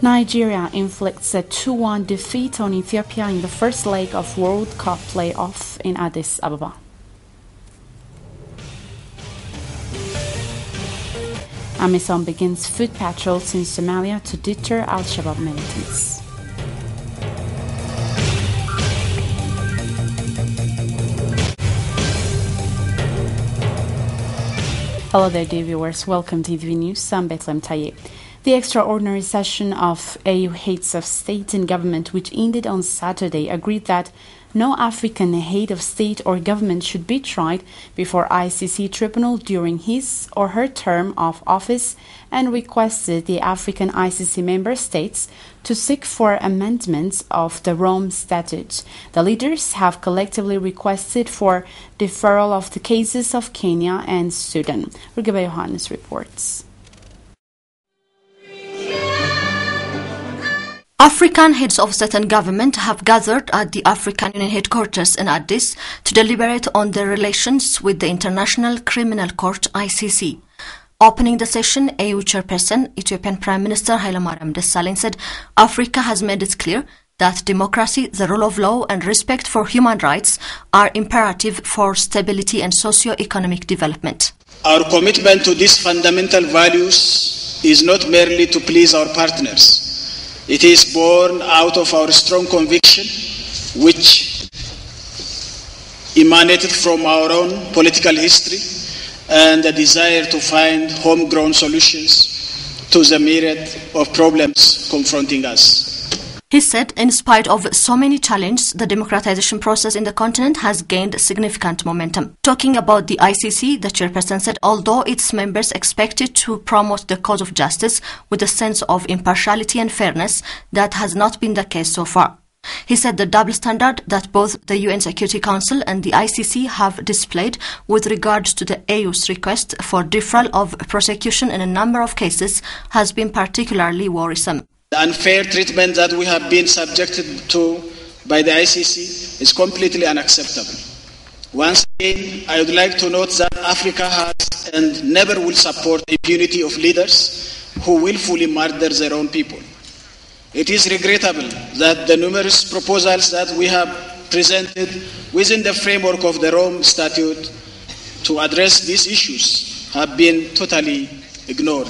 Nigeria inflicts a 2-1 defeat on Ethiopia in the first leg of World Cup playoff in Addis Ababa. AMISOM begins foot patrols in Somalia to deter Al-Shabaab militants. Hello there, dear viewers. Welcome to ETV News. I'm Bethlehem Taye. The extraordinary session of AU Heads of State and Government, which ended on Saturday, agreed that no African head of state or government should be tried before ICC tribunal during his or her term of office and requested the African ICC member states to seek for amendments of the Rome Statute. The leaders have collectively requested for deferral of the cases of Kenya and Sudan. Rugaba Johannes reports. African heads of state and government have gathered at the African Union headquarters in Addis to deliberate on their relations with the International Criminal Court (ICC). Opening the session, AU chairperson, Ethiopian Prime Minister Hailemariam Desalegn said Africa has made it clear that democracy, the rule of law and respect for human rights are imperative for stability and socio-economic development. Our commitment to these fundamental values is not merely to please our partners. It is born out of our strong conviction, which emanated from our own political history and the desire to find homegrown solutions to the myriad of problems confronting us. He said, in spite of so many challenges, the democratization process in the continent has gained significant momentum. Talking about the ICC, the chairperson said, although its members expected to promote the cause of justice with a sense of impartiality and fairness, that has not been the case so far. He said the double standard that both the UN Security Council and the ICC have displayed with regards to the AU's request for deferral of prosecution in a number of cases has been particularly worrisome. The unfair treatment that we have been subjected to by the ICC is completely unacceptable. Once again, I would like to note that Africa has and never will support the impunity of leaders who willfully murder their own people. It is regrettable that the numerous proposals that we have presented within the framework of the Rome Statute to address these issues have been totally ignored.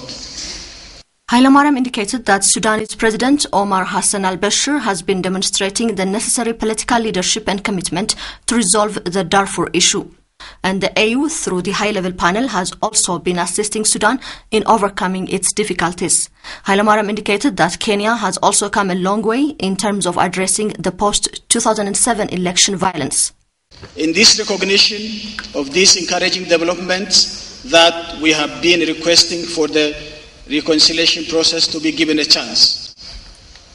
Hailemariam indicated that Sudanese President Omar Hassan al-Bashir has been demonstrating the necessary political leadership and commitment to resolve the Darfur issue. And the AU, through the high-level panel, has also been assisting Sudan in overcoming its difficulties. Hailemariam indicated that Kenya has also come a long way in terms of addressing the post-2007 election violence. In this recognition of these encouraging developments that we have been requesting for the reconciliation process to be given a chance.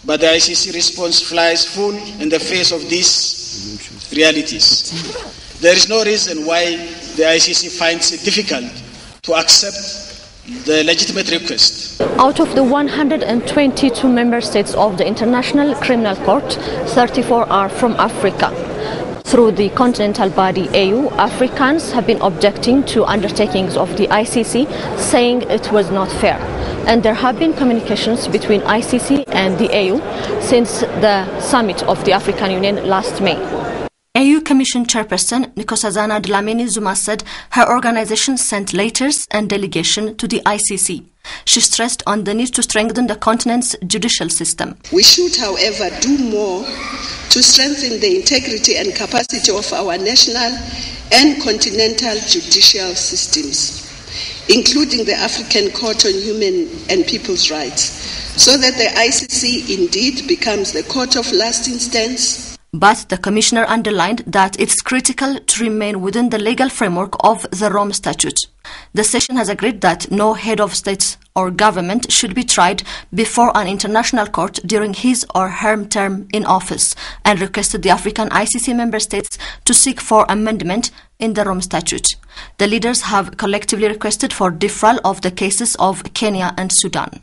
But the ICC response flies full in the face of these realities. There is no reason why the ICC finds it difficult to accept the legitimate request. Out of the 122 member states of the International Criminal Court, 34 are from Africa. Through the continental body AU, Africans have been objecting to undertakings of the ICC, saying it was not fair. And there have been communications between ICC and the AU since the summit of the African Union last May. AU Commission Chairperson Nkosazana Dlamini Zuma said her organization sent letters and delegation to the ICC. She stressed on the need to strengthen the continent's judicial system. We should, however, do more to strengthen the integrity and capacity of our national and continental judicial systems, including the African Court on Human and People's Rights, so that the ICC indeed becomes the court of last instance. But the Commissioner underlined that it's critical to remain within the legal framework of the Rome Statute. The session has agreed that no head of state or government should be tried before an international court during his or her term in office and requested the African ICC member states to seek for amendment in the Rome Statute. The leaders have collectively requested for deferral of the cases of Kenya and Sudan.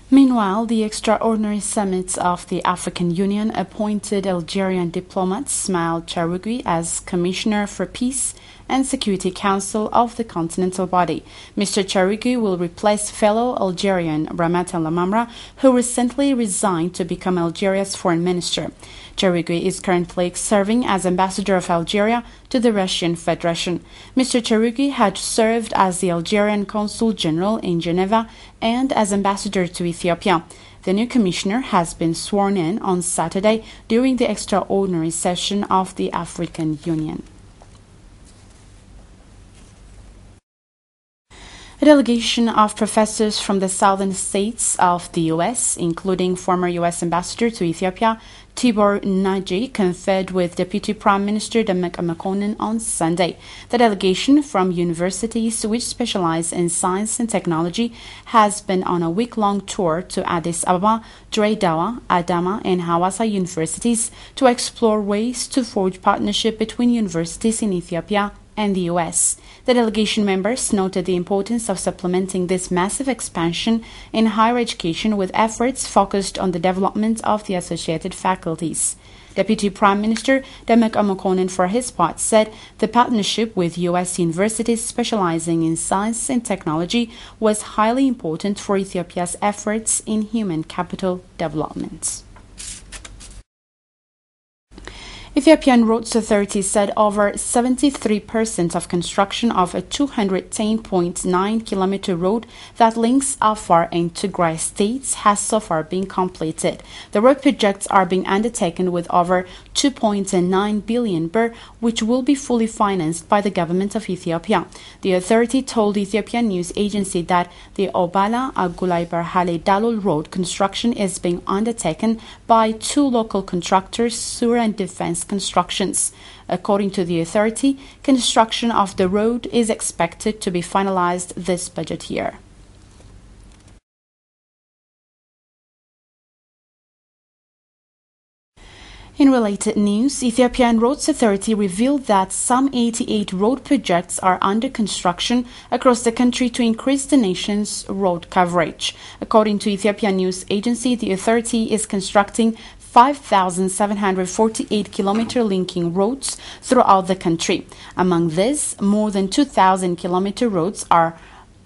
Meanwhile, the extraordinary summit of the African Union appointed Algerian diplomat Smail Charougui as Commissioner for Peace and Security Council of the continental body. Mr. Charigui will replace fellow Algerian Ramata Lamamra, who recently resigned to become Algeria's foreign minister. Charigui is currently serving as ambassador of Algeria to the Russian Federation. Mr. Charigui had served as the Algerian consul general in Geneva and as ambassador to Ethiopia. The new commissioner has been sworn in on Saturday during the extraordinary session of the African Union. A delegation of professors from the southern states of the U.S., including former U.S. Ambassador to Ethiopia, Tibor Nagy, conferred with Deputy Prime Minister Demek Mekonnen on Sunday. The delegation from universities which specialize in science and technology has been on a week-long tour to Addis Ababa, Dreidawa, Adama, and Hawassa universities to explore ways to forge partnership between universities in Ethiopia and the U.S. The delegation members noted the importance of supplementing this massive expansion in higher education with efforts focused on the development of the associated faculties. Deputy Prime Minister Demek Mekonnen, for his part, said the partnership with U.S. universities specializing in science and technology was highly important for Ethiopia's efforts in human capital development. Ethiopian Roads Authority said over 73% of construction of a 210.9-kilometer road that links Afar and Tigray states has so far been completed. The road projects are being undertaken with over 2.9 billion birr, which will be fully financed by the government of Ethiopia. The authority told the Ethiopian news agency that the Obala Agulai Barhale Dalol road construction is being undertaken by two local contractors, Sura and Defense Constructions. According to the authority, construction of the road is expected to be finalized this budget year. In related news, Ethiopian Roads Authority revealed that some 88 road projects are under construction across the country to increase the nation's road coverage. According to Ethiopian news agency, the authority is constructing 5,748-kilometer linking roads throughout the country. Among these, more than 2,000-kilometer roads are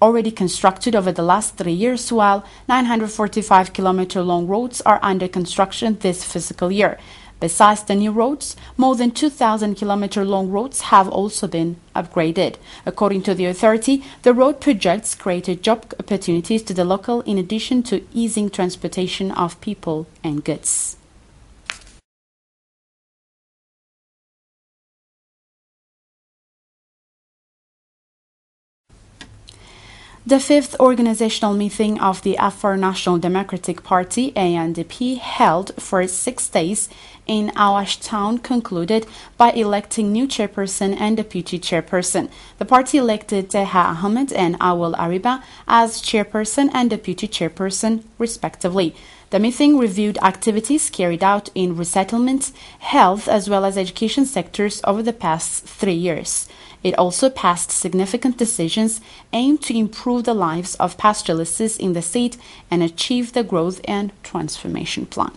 already constructed over the last 3 years, while 945-kilometer long roads are under construction this fiscal year. Besides the new roads, more than 2,000-kilometer long roads have also been upgraded. According to the authority, the road projects created job opportunities to the local in addition to easing transportation of people and goods. The fifth organizational meeting of the Afar National Democratic Party, ANDP, held for 6 days in Awash town concluded by electing new chairperson and deputy chairperson. The party elected Teha Ahmed and Awal Ariba as chairperson and deputy chairperson, respectively. The meeting reviewed activities carried out in resettlement, health, as well as education sectors over the past 3 years. It also passed significant decisions aimed to improve the lives of pastoralists in the state and achieve the growth and transformation plan.